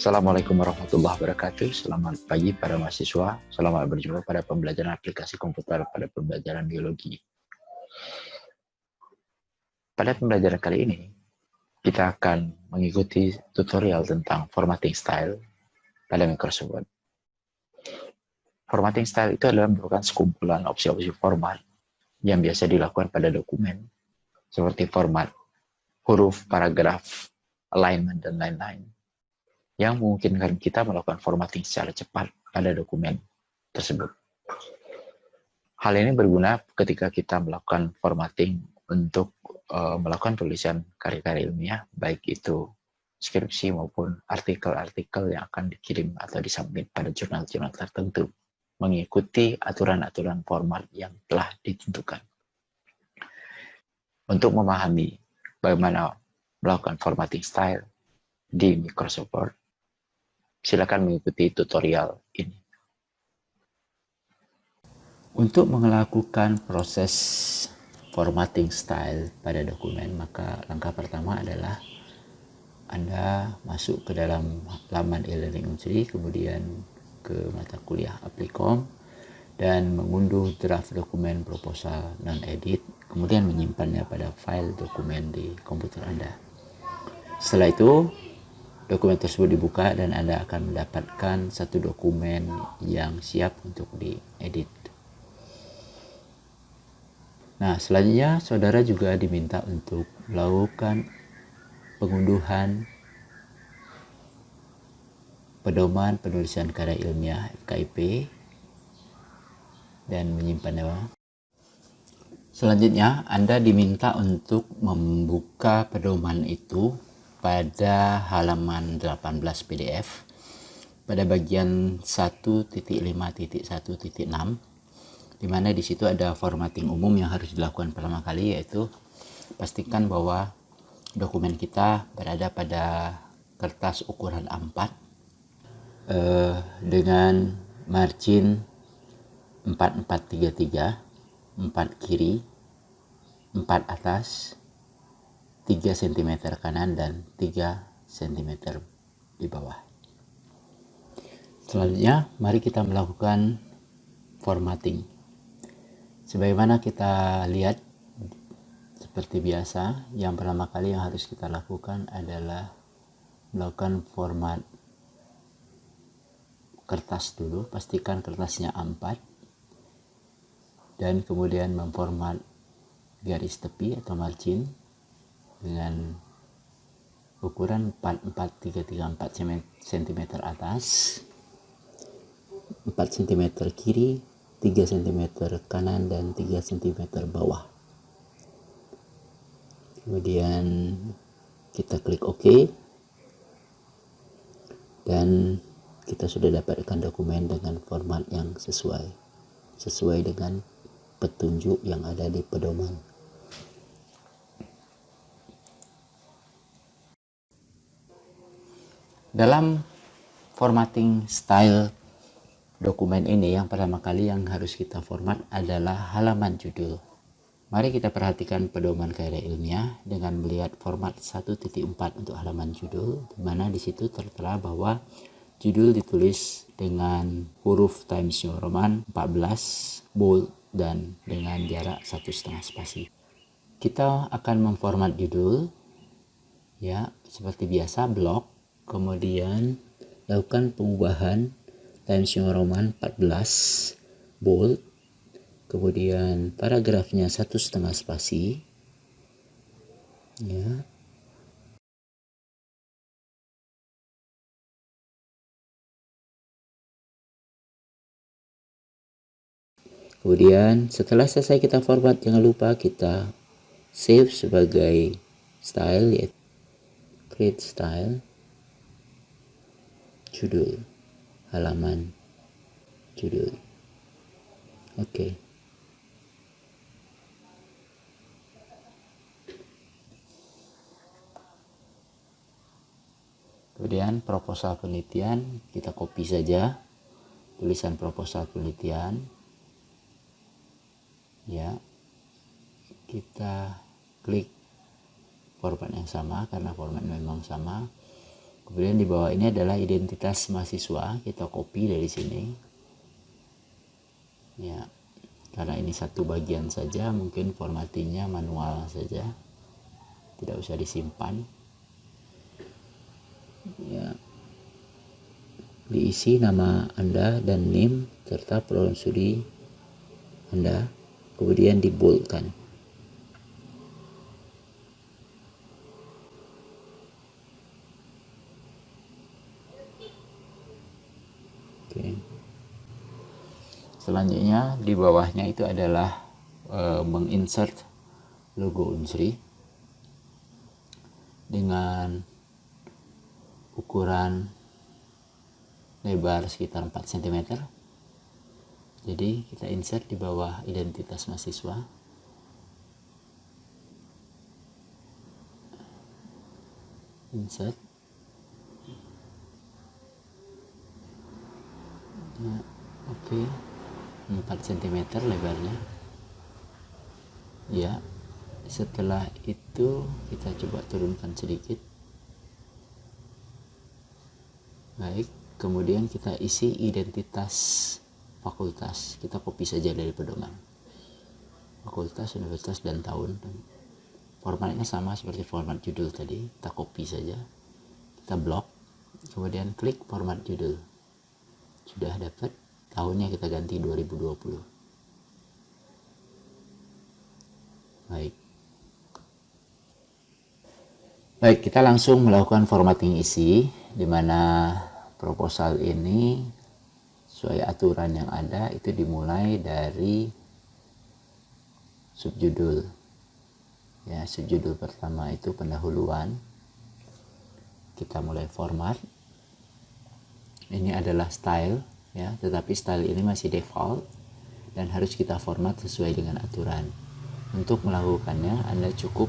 Assalamualaikum warahmatullahi wabarakatuh. Selamat pagi para mahasiswa. Selamat berjumpa pada pembelajaran aplikasi komputer pada pembelajaran biologi. Pada pembelajaran kali ini, kita akan mengikuti tutorial tentang formatting style pada Microsoft Word. Formatting style itu adalah merupakan sekumpulan opsi-opsi format yang biasa dilakukan pada dokumen, seperti format huruf, paragraf, alignment, dan lain-lain, yang memungkinkan kita melakukan formatting secara cepat pada dokumen tersebut. Hal ini berguna ketika kita melakukan formatting untuk melakukan tulisan karya-karya ilmiah, baik itu skripsi maupun artikel-artikel yang akan dikirim atau disubmit pada jurnal-jurnal tertentu, mengikuti aturan-aturan format yang telah ditentukan. Untuk memahami bagaimana melakukan formatting style di Microsoft Word, silakan mengikuti tutorial ini. Untuk melakukan proses formatting style pada dokumen, maka langkah pertama adalah Anda masuk ke dalam laman e-learning Unsri, kemudian ke mata kuliah Applikom, dan mengunduh draft dokumen proposal non-edit, kemudian menyimpannya pada file dokumen di komputer Anda. Setelah itu, dokumen tersebut dibuka dan Anda akan mendapatkan satu dokumen yang siap untuk diedit. Nah, selanjutnya saudara juga diminta untuk melakukan pengunduhan pedoman penulisan karya ilmiah FKIP dan menyimpannya. Selanjutnya, Anda diminta untuk membuka pedoman itu pada halaman 18 PDF pada bagian 1.5.1.6, di mana di situ ada formatting umum yang harus dilakukan pertama kali, yaitu pastikan bahwa dokumen kita berada pada kertas ukuran A4 dengan margin 4433, 4 kiri, 4 atas, 3 cm kanan, dan 3 cm di bawah. Selanjutnya, mari kita melakukan formatting. Sebagaimana kita lihat, seperti biasa, yang pertama kali yang harus kita lakukan adalah melakukan format kertas dulu. Pastikan kertasnya A4, dan kemudian memformat garis tepi atau margin dengan ukuran 44334 cm atas, 4 cm kiri, 3 cm kanan, dan 3 cm bawah. Kemudian kita klik OK, dan kita sudah dapatkan dokumen dengan format yang sesuai dengan petunjuk yang ada di pedoman. Dalam formatting style dokumen ini, yang pertama kali yang harus kita format adalah halaman judul. Mari kita perhatikan pedoman karya ilmiah dengan melihat format 1.4 untuk halaman judul, di mana di situ tertera bahwa judul ditulis dengan huruf Times New Roman 14, bold, dan dengan jarak 1,5 spasi. Kita akan memformat judul, ya, seperti biasa, blok, kemudian lakukan pengubahan Times New Roman 14, bold, kemudian paragrafnya 1,5 spasi, ya. Kemudian setelah selesai kita format, jangan lupa kita save sebagai style, yaitu create style, judul, halaman judul. Oke. Kemudian proposal penelitian, kita copy saja tulisan proposal penelitian, ya. Kita klik format yang sama karena format memang sama. Kemudian di bawah ini adalah identitas mahasiswa, kita copy dari sini. Ya, karena ini satu bagian saja, mungkin formattingnya manual saja, tidak usah disimpan. Ya, diisi nama Anda dan NIM serta program studi Anda, kemudian diboldkan. Oke. Selanjutnya di bawahnya itu adalah menginsert logo Unsri dengan ukuran lebar sekitar 4 cm. Jadi kita insert di bawah identitas mahasiswa. Insert. Ya, oke. 4 cm lebarnya. Ya. Setelah itu kita coba turunkan sedikit. Baik, kemudian kita isi identitas fakultas. Kita copy saja dari pedoman. Fakultas, universitas, dan tahun. Formatnya sama seperti format judul tadi. Kita copy saja. Kita blok. Kemudian klik format judul. Sudah dapat. Tahunnya kita ganti 2020. Baik. Baik, kita langsung melakukan formatting isi, di mana proposal ini sesuai aturan yang ada itu dimulai dari subjudul. Ya, subjudul pertama itu pendahuluan. Kita mulai format. Ini adalah style, ya, tetapi style ini masih default dan harus kita format sesuai dengan aturan. Untuk melakukannya, Anda cukup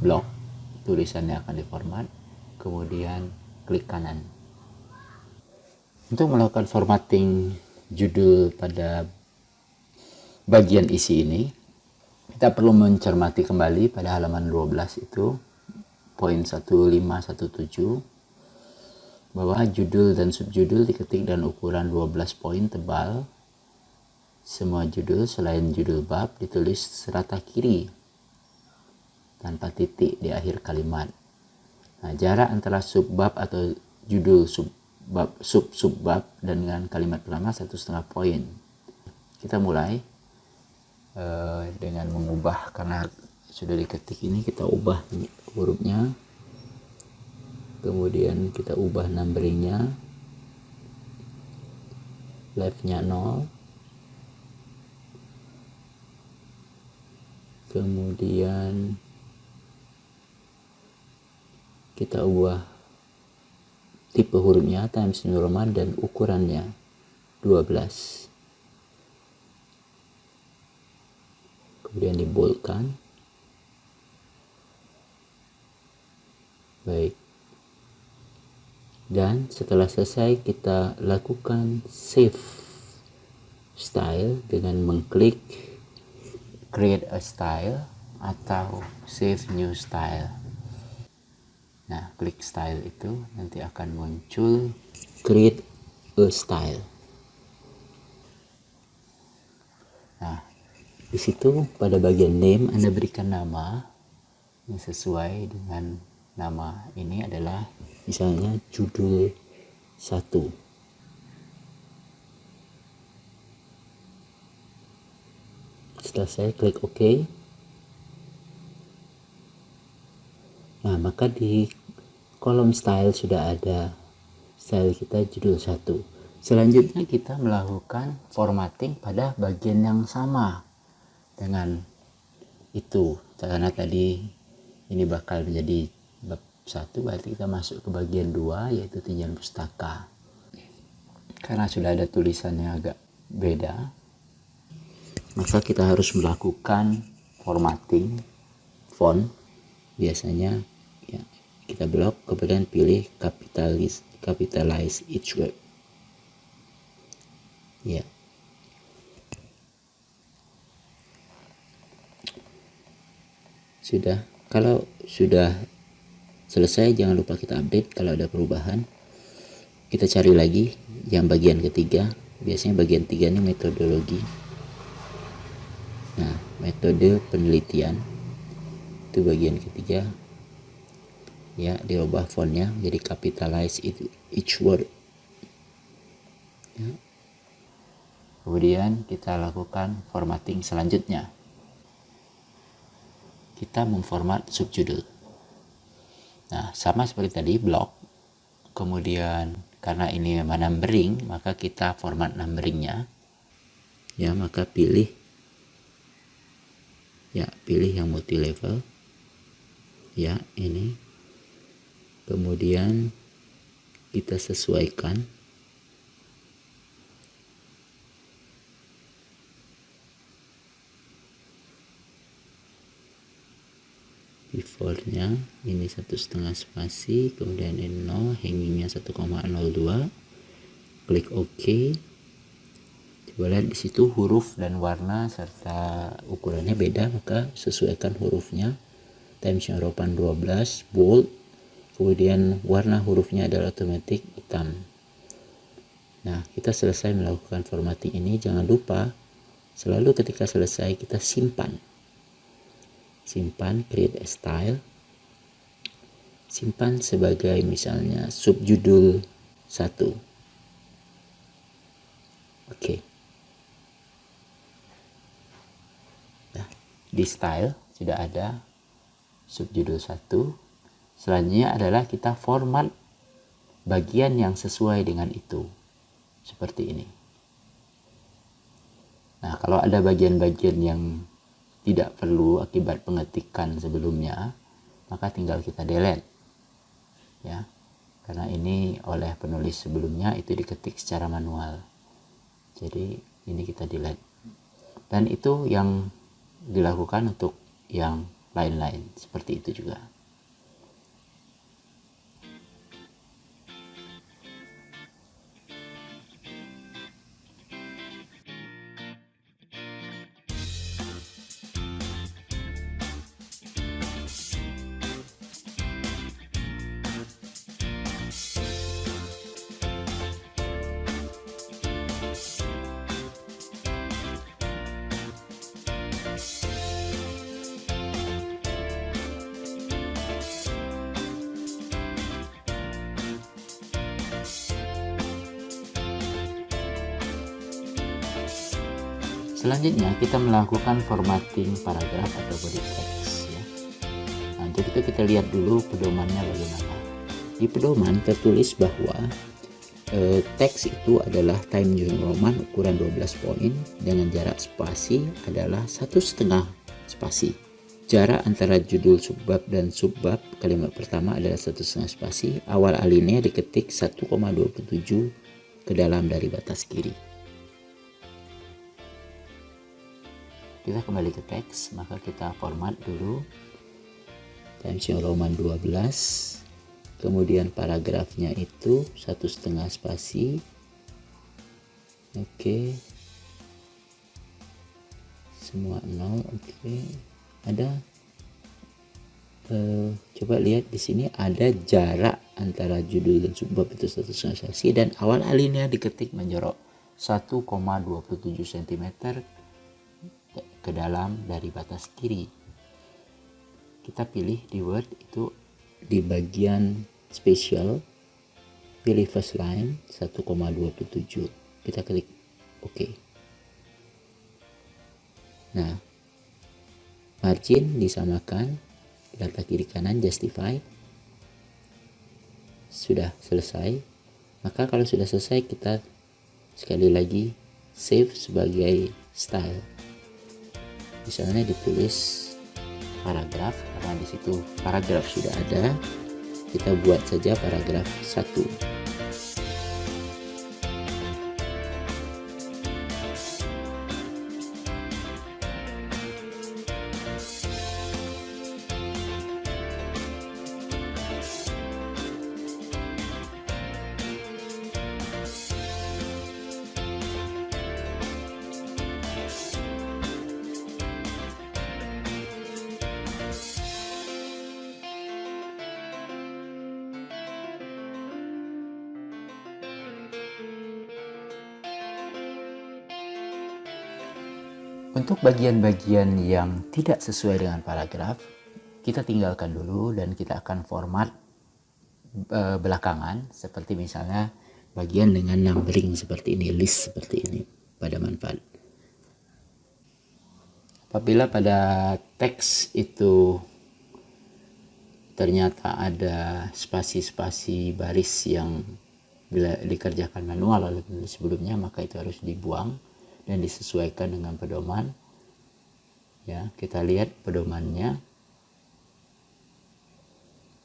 blok tulisannya akan diformat, kemudian klik kanan. Untuk melakukan formatting judul pada bagian isi ini, kita perlu mencermati kembali pada halaman 12 itu, poin 1517, bahwa judul dan subjudul diketik dan ukuran 12 poin tebal. Semua judul selain judul bab ditulis serata kiri tanpa titik di akhir kalimat. Nah, jarak antara subbab atau judul subbab dan dengan kalimat pertama 1,5 poin. Kita mulai dengan mengubah, karena sudah diketik ini kita ubah hurufnya, kemudian kita ubah numberingnya, leftnya 0, kemudian kita ubah tipe hurufnya Times New Roman dan ukurannya 12. Kemudian diboldkan. Baik. Dan setelah selesai kita lakukan save style dengan mengklik create a style atau save new style. Nah, klik style itu nanti akan muncul create a style. Nah, di situ pada bagian name Anda berikan nama yang sesuai dengan nama ini adalah misalnya judul 1. Setelah saya klik OK. Nah, maka di kolom style sudah ada style kita judul 1. Selanjutnya kita melakukan formatting pada bagian yang sama dengan itu. Karena tadi ini bakal menjadi bab 1, berarti kita masuk ke bagian 2 yaitu tinjauan pustaka. Karena sudah ada tulisannya agak beda, maka kita harus melakukan formatting font. Biasanya ya, kita blok, kemudian pilih capitalize each word. Ya. Sudah Kalau sudah selesai, jangan lupa kita update kalau ada perubahan. Kita cari lagi yang bagian ketiga. Biasanya bagian 3 ini metodologi. Nah, metode penelitian itu bagian ketiga. Ya, dirubah fontnya jadi capitalize each word. Ya. Kemudian kita lakukan formatting selanjutnya. Kita memformat subjudul. Nah, sama seperti tadi, blok. Kemudian karena ini memang numbering, maka kita format numberingnya. Ya, maka pilih yang multi level. Ya, ini. Kemudian kita sesuaikan. Defaultnya ini 1,5 spasi, kemudian ini 0, hangingnya 1,02. Klik OK. Coba lihat di situ huruf dan warna serta ukurannya beda, maka sesuaikan hurufnya. Times New Roman 12 bold. Kemudian warna hurufnya adalah otomatis hitam. Nah, kita selesai melakukan formatting ini. Jangan lupa selalu ketika selesai kita simpan, create a style, simpan sebagai misalnya subjudul 1. Oke. Nah, di style sudah ada subjudul 1. Selanjutnya adalah kita format bagian yang sesuai dengan itu. Seperti ini. Nah, kalau ada bagian-bagian yang tidak perlu akibat pengetikan sebelumnya, maka tinggal kita delete. Ya. Karena ini oleh penulis sebelumnya itu diketik secara manual. Jadi ini kita delete. Dan itu yang dilakukan untuk yang lain-lain. Seperti itu juga. Selanjutnya kita melakukan formatting paragraf atau body text ya. Nah, untuk itu kita lihat dulu pedomannya bagaimana. Di pedoman tertulis bahwa teks itu adalah Times New Roman ukuran 12 poin dengan jarak spasi adalah 1,5 spasi. Jarak antara judul subbab dan subbab kalimat pertama adalah 1,5 spasi. Awal alinea diketik 1,27 ke dalam dari batas kiri. Kita kembali ke teks, maka kita format dulu Times New Roman 12, kemudian paragrafnya itu 1,5 spasi. Oke. Semua 0, oke. Ada coba lihat di sini ada jarak antara judul dan subbab itu 1,5 spasi dan awal alinea diketik menjorok 1,27 cm ke dalam dari batas kiri. Kita pilih di Word itu di bagian spesial, pilih first line 1,27. Kita klik OK. Nah, margin disamakan, data kiri kanan justify. Sudah selesai. Maka kalau sudah selesai kita sekali lagi save sebagai style. Misalnya ditulis paragraf, karena di situ paragraf sudah ada, kita buat saja paragraf 1. Untuk bagian-bagian yang tidak sesuai dengan paragraf, kita tinggalkan dulu dan kita akan format belakangan, seperti misalnya bagian dengan numbering seperti ini, list seperti ini pada manfaat. Apabila pada teks itu ternyata ada spasi-spasi baris yang bila dikerjakan manual oleh penulis sebelumnya, maka itu harus dibuang dan disesuaikan dengan pedoman. Ya, kita lihat pedomannya.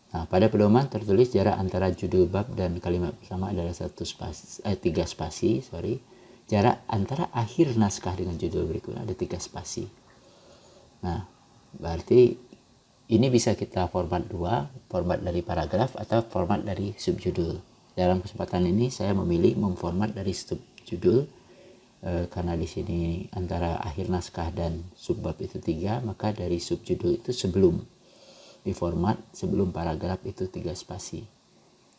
Nah, pada pedoman tertulis jarak antara judul bab dan kalimat pertama adalah 3 spasi. Jarak antara akhir naskah dengan judul berikutnya ada 3 spasi. Nah, berarti ini bisa kita format 2, format dari paragraf atau format dari subjudul. Dalam kesempatan ini saya memilih memformat dari subjudul karena di sini antara akhir naskah dan subbab itu 3, maka dari subjudul itu sebelum diformat, sebelum paragraf itu 3 spasi.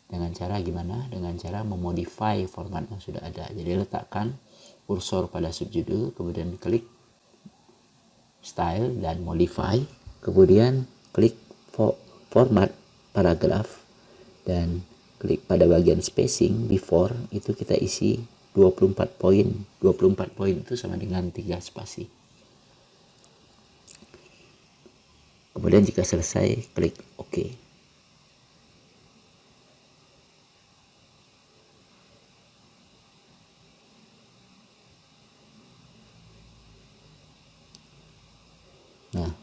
Dengan cara gimana? Dengan cara memodify format yang sudah ada. Jadi letakkan kursor pada subjudul, kemudian klik style dan modify, kemudian klik format paragraf dan klik pada bagian spacing before, itu kita isi 24 poin. 24 poin itu sama dengan 3 spasi. Kemudian jika selesai, klik OK. Nah,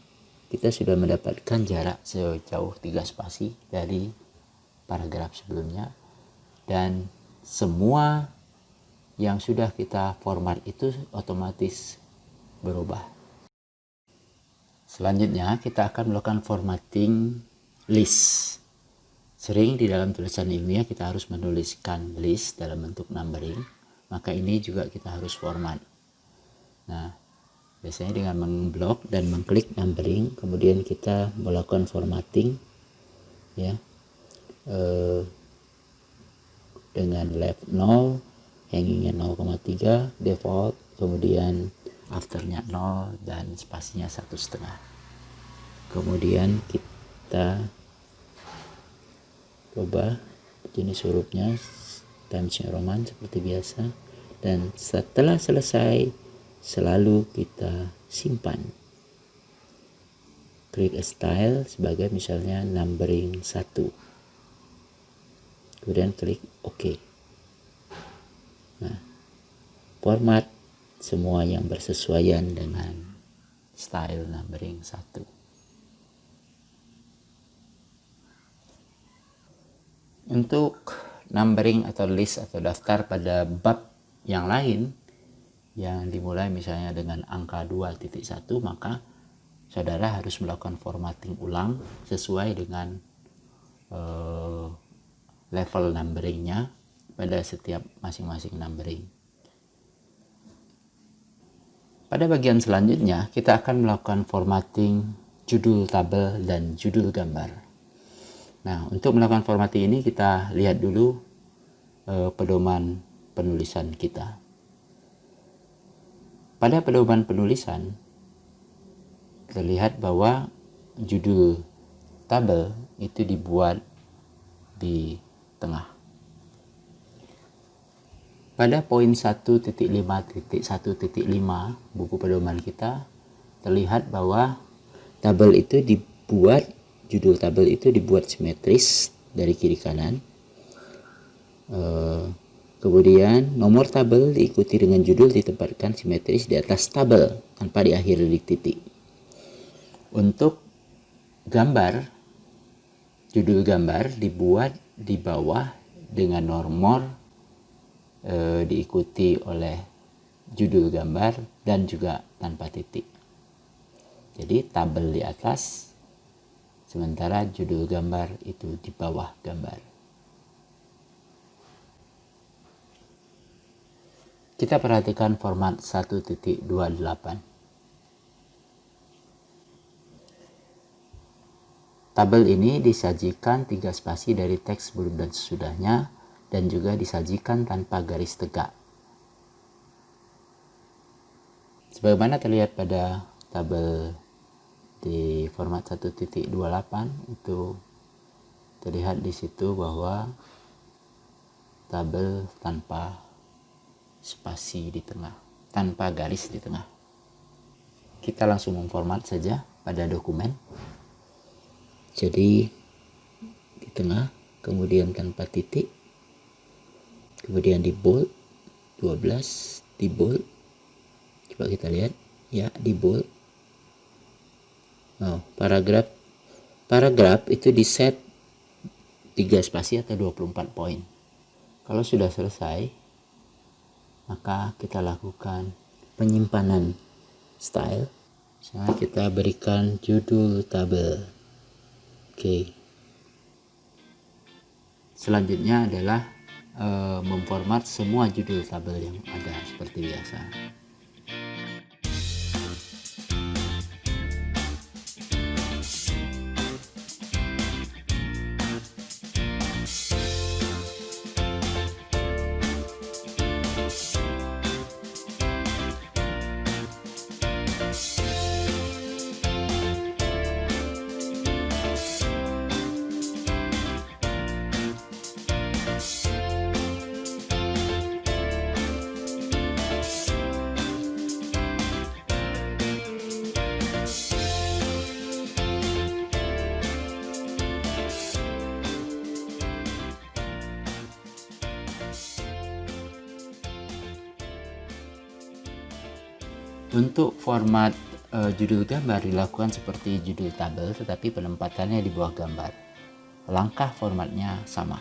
kita sudah mendapatkan jarak sejauh 3 spasi dari paragraf sebelumnya, dan semua yang sudah kita format itu otomatis berubah. Selanjutnya kita akan melakukan formatting list. Sering di dalam tulisan ilmiah kita harus menuliskan list dalam bentuk numbering, maka ini juga kita harus format. Nah, biasanya dengan memblok dan mengklik numbering, kemudian kita melakukan formatting, ya, dengan left 0, hangingnya 0,3, default, kemudian afternya 0 dan spasinya 1,5. Kemudian kita coba jenis hurufnya Times New Roman seperti biasa, dan setelah selesai selalu kita simpan. Klik style sebagai misalnya numbering 1, kemudian klik OK. Nah, format semua yang bersesuaian dengan style numbering 1. Untuk numbering atau list atau daftar pada bab yang lain yang dimulai misalnya dengan angka 2.1, maka saudara harus melakukan formatting ulang sesuai dengan level numberingnya pada setiap masing-masing numbering. Pada bagian selanjutnya kita akan melakukan formatting judul tabel dan judul gambar. Nah, untuk melakukan formatting ini kita lihat dulu pedoman penulisan kita. Pada pedoman penulisan terlihat bahwa judul tabel itu dibuat di tengah. Pada poin 1.5.1.5 buku pedoman kita terlihat bahwa tabel itu dibuat, judul tabel itu dibuat simetris dari kiri kanan. Kemudian nomor tabel diikuti dengan judul ditempatkan simetris di atas tabel tanpa diakhiri di titik. Untuk gambar, judul gambar dibuat di bawah dengan nomor diikuti oleh judul gambar dan juga tanpa titik. Jadi tabel di atas, sementara judul gambar itu di bawah gambar. Kita perhatikan format 1.28. Tabel ini disajikan 3 spasi dari teks sebelum dan sesudahnya, dan juga disajikan tanpa garis tegak. Sebagaimana terlihat pada tabel di format 1.28 itu terlihat di situ bahwa tabel tanpa spasi di tengah, tanpa garis di tengah. Kita langsung memformat saja pada dokumen. Jadi di tengah, kemudian tanpa titik, kemudian di bold 12, di bold. Coba kita lihat ya, di bold. Paragraf itu di set 3 spasi atau 24 poin. Kalau sudah selesai, maka kita lakukan penyimpanan style. Misalnya kita berikan judul tabel. Oke. Selanjutnya adalah memformat semua judul tabel yang ada seperti biasa. Untuk format judul gambar dilakukan seperti judul tabel, tetapi penempatannya di bawah gambar. Langkah formatnya sama.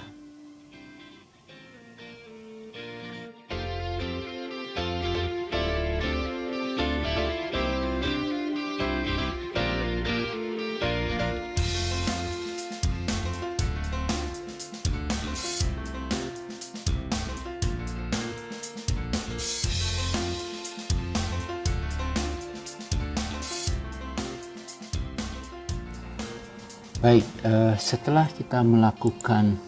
Baik, setelah kita melakukan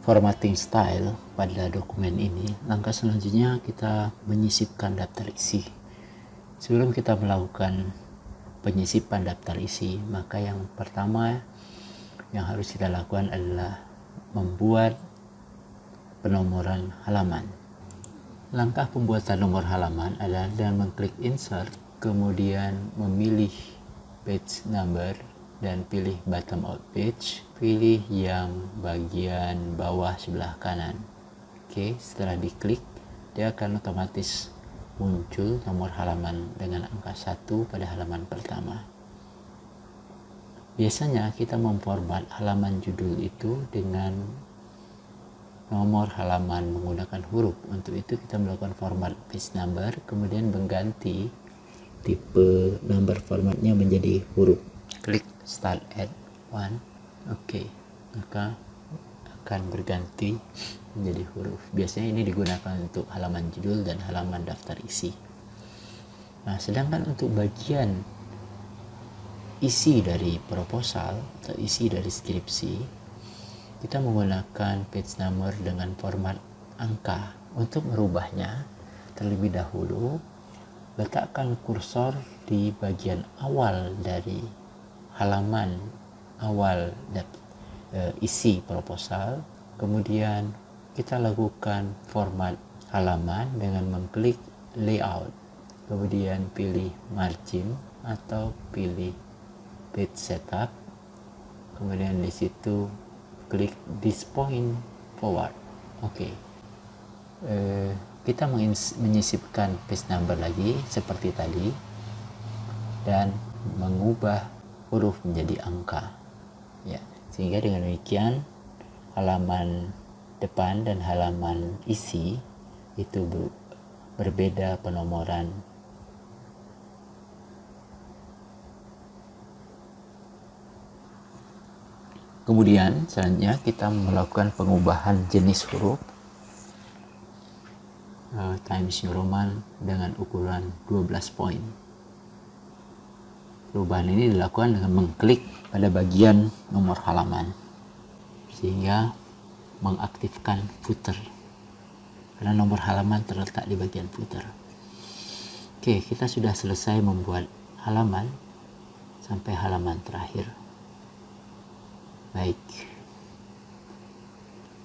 formatting style pada dokumen ini, langkah selanjutnya kita menyisipkan daftar isi. Sebelum kita melakukan penyisipan daftar isi, maka yang pertama yang harus kita lakukan adalah membuat penomoran halaman. Langkah pembuatan nomor halaman adalah dengan mengklik insert, kemudian memilih page number dan pilih bottom out page, pilih yang bagian bawah sebelah kanan. Oke, setelah diklik, dia akan otomatis muncul nomor halaman dengan angka 1 pada halaman pertama. Biasanya kita memformat halaman judul itu dengan nomor halaman menggunakan huruf. Untuk itu kita melakukan format page number, kemudian mengganti tipe number formatnya menjadi huruf. Klik start at 1. Oke, maka akan berganti menjadi huruf. Biasanya ini digunakan untuk halaman judul dan halaman daftar isi. Nah, sedangkan untuk bagian isi dari proposal atau isi dari skripsi, kita menggunakan page number dengan format angka. Untuk merubahnya, terlebih dahulu letakkan kursor di bagian awal dari halaman awal isi proposal, kemudian kita lakukan format halaman dengan mengklik layout, kemudian pilih margin atau pilih page setup, kemudian di situ klik this point forward. Oke. Kita menyisipkan page number lagi seperti tadi dan mengubah huruf menjadi angka, ya, sehingga dengan demikian halaman depan dan halaman isi itu berbeda penomoran. Kemudian selanjutnya kita melakukan pengubahan jenis huruf Times New Roman dengan ukuran 12 poin. Perubahan ini dilakukan dengan mengklik pada bagian nomor halaman sehingga mengaktifkan footer, karena nomor halaman terletak di bagian footer. Oke, kita sudah selesai membuat halaman sampai halaman terakhir. Baik.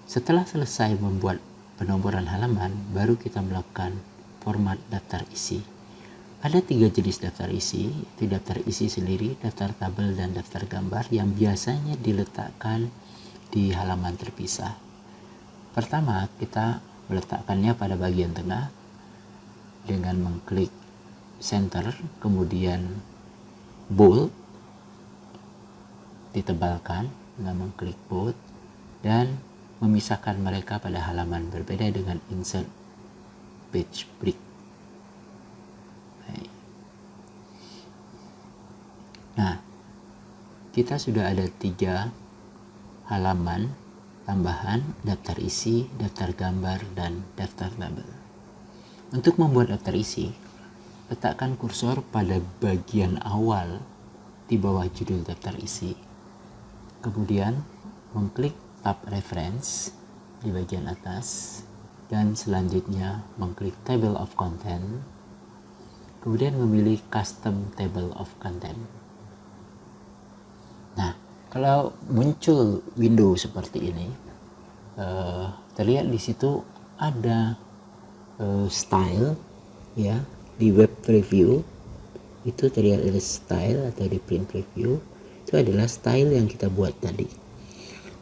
Setelah selesai membuat penomoran halaman, baru kita melakukan format daftar isi. Ada 3 jenis daftar isi, yaitu daftar isi sendiri, daftar tabel, dan daftar gambar yang biasanya diletakkan di halaman terpisah. Pertama, kita meletakkannya pada bagian tengah dengan mengklik center, kemudian bold, ditebalkan dengan mengklik bold, dan memisahkan mereka pada halaman berbeda dengan insert page break. Nah, kita sudah ada 3 halaman tambahan: daftar isi, daftar gambar, dan daftar tabel. Untuk membuat daftar isi, letakkan kursor pada bagian awal di bawah judul daftar isi. Kemudian mengklik tab reference di bagian atas, dan selanjutnya mengklik table of content, kemudian memilih custom table of content. Nah, kalau muncul window seperti ini, terlihat di situ ada style, ya. Di web preview itu terlihat ada style, atau di print preview itu adalah style yang kita buat tadi.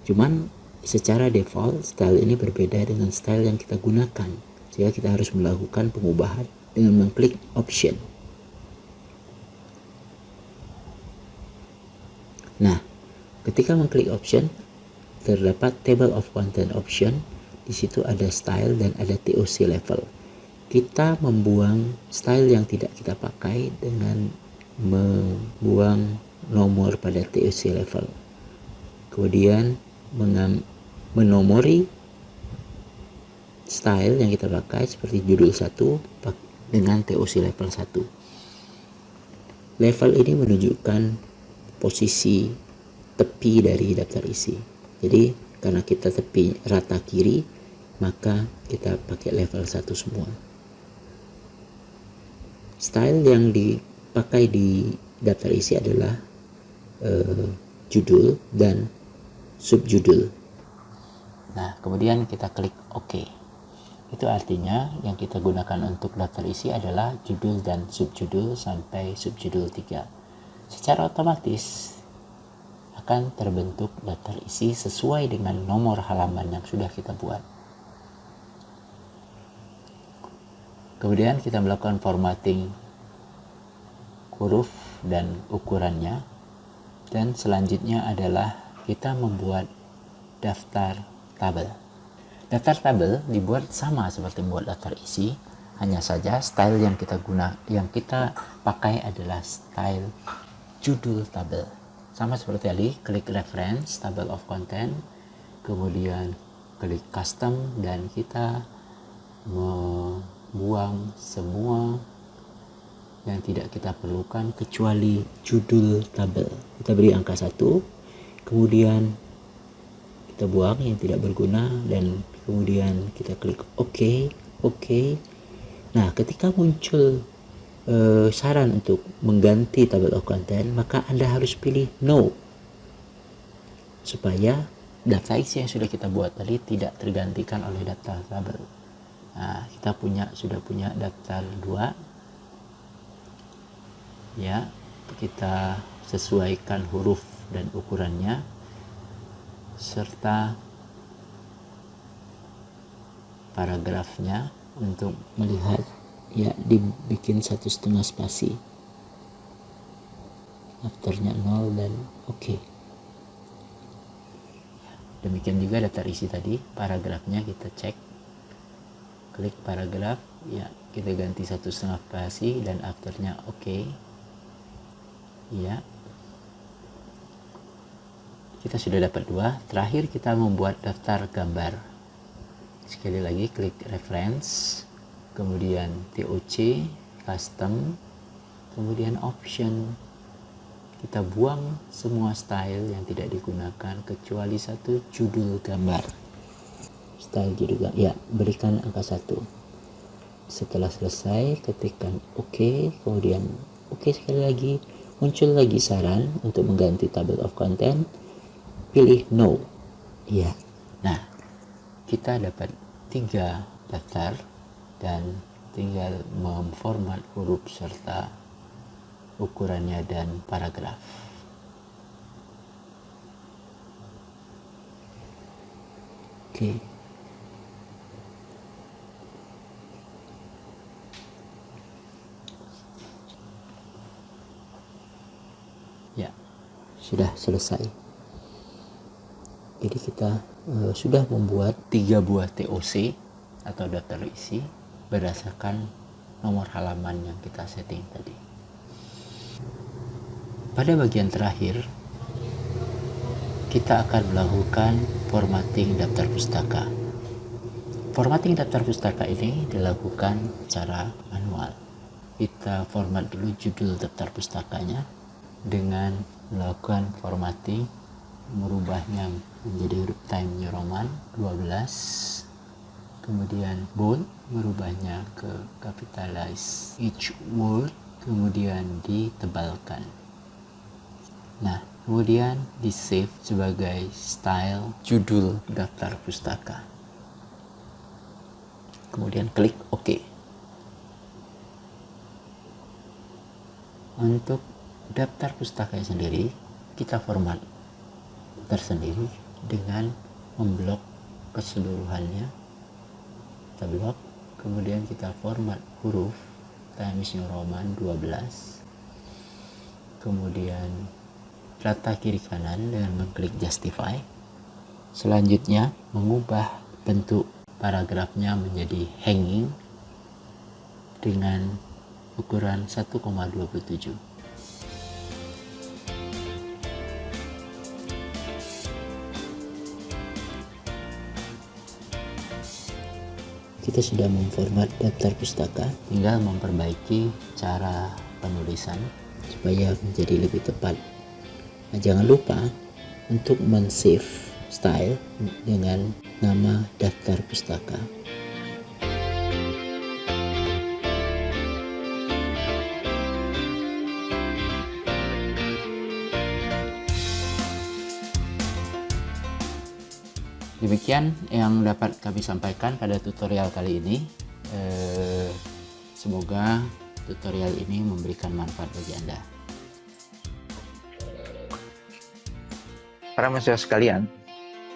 Cuman secara default style ini berbeda dengan style yang kita gunakan, sehingga kita harus melakukan pengubahan dengan mengklik option. Nah, ketika mengklik option, terdapat table of content option. Di situ ada style dan ada TOC level. Kita membuang style yang tidak kita pakai dengan membuang nomor pada TOC level. Kemudian menomori style yang kita pakai seperti judul 1 dengan TOC level 1. Level ini menunjukkan posisi tepi dari daftar isi. Jadi karena kita tepi rata kiri, maka kita pakai level 1 semua. Style yang dipakai di daftar isi adalah judul dan subjudul. Nah, kemudian kita klik OK. Itu artinya yang kita gunakan untuk daftar isi adalah judul dan subjudul sampai subjudul 3. Secara otomatis akan terbentuk daftar isi sesuai dengan nomor halaman yang sudah kita buat. Kemudian kita melakukan formatting huruf dan ukurannya, dan selanjutnya adalah kita membuat daftar tabel. Daftar tabel dibuat sama seperti membuat daftar isi, hanya saja style yang kita pakai adalah style judul tabel. Sama seperti tadi, klik reference table of content, kemudian klik custom, dan kita membuang semua yang tidak kita perlukan kecuali judul tabel. Kita beri angka 1, kemudian kita buang yang tidak berguna, dan kemudian kita klik OK. Nah, ketika muncul saran untuk mengganti table of content, maka Anda harus pilih no, supaya daftar isi yang sudah kita buat tadi tidak tergantikan oleh daftar tabel. Nah, kita sudah punya daftar 2, ya. Kita sesuaikan huruf dan ukurannya serta paragrafnya untuk melihat, ya, dibikin 1,5 spasi, afternya 0, dan OK. Demikian juga daftar isi tadi, paragrafnya kita cek, klik paragraf, ya, kita ganti 1,5 spasi dan afternya OK, ya. Kita sudah dapat 2. Terakhir kita membuat daftar gambar. Sekali lagi klik reference, kemudian TOC, custom, kemudian option. Kita buang semua style yang tidak digunakan kecuali 1, judul gambar. Style judul gambar, ya, berikan angka 1. Setelah selesai, ketikkan OK, kemudian OK sekali lagi. Muncul lagi saran untuk mengganti table of content, pilih no. Ya. Nah, kita dapat 3 daftar dan tinggal memformat huruf serta ukurannya dan paragraf. Oke. Ya, sudah selesai. Jadi kita sudah membuat 3 buah TOC atau daftar isi berdasarkan nomor halaman yang kita setting tadi. Pada bagian terakhir, kita akan melakukan formatting daftar pustaka. Formatting daftar pustaka ini dilakukan secara manual. Kita format dulu judul daftar pustakanya dengan melakukan formatting, merubahnya menjadi huruf Times New Roman 12, kemudian bold, merubahnya ke capitalize each word, kemudian ditebalkan. Nah, kemudian di save sebagai style judul daftar pustaka. Kemudian klik OK. Untuk daftar pustaka sendiri, kita format tersendiri dengan memblok keseluruhannya. Kita blok, kemudian kita format huruf Times New Roman 12, kemudian rata kiri kanan dengan mengklik justify. Selanjutnya mengubah bentuk paragrafnya menjadi hanging dengan ukuran 1,27. Kita sudah memformat daftar pustaka, tinggal memperbaiki cara penulisan supaya menjadi lebih tepat. Nah, jangan lupa untuk men-save style dengan nama daftar pustaka. Demikian yang dapat kami sampaikan pada tutorial kali ini. Semoga tutorial ini memberikan manfaat bagi Anda. Para mahasiswa sekalian,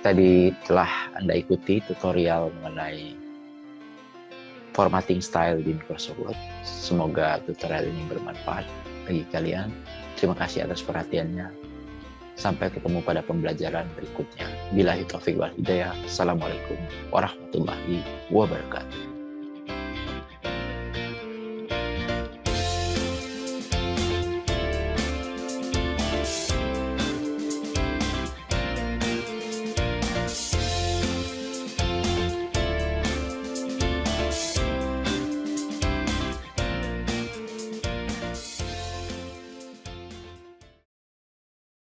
tadi telah Anda ikuti tutorial mengenai formatting style di Microsoft Word. Semoga tutorial ini bermanfaat bagi kalian. Terima kasih atas perhatiannya. Sampai ketemu pada pembelajaran berikutnya. Billahi taufiq wal hidayah. Assalamualaikum warahmatullahi wabarakatuh.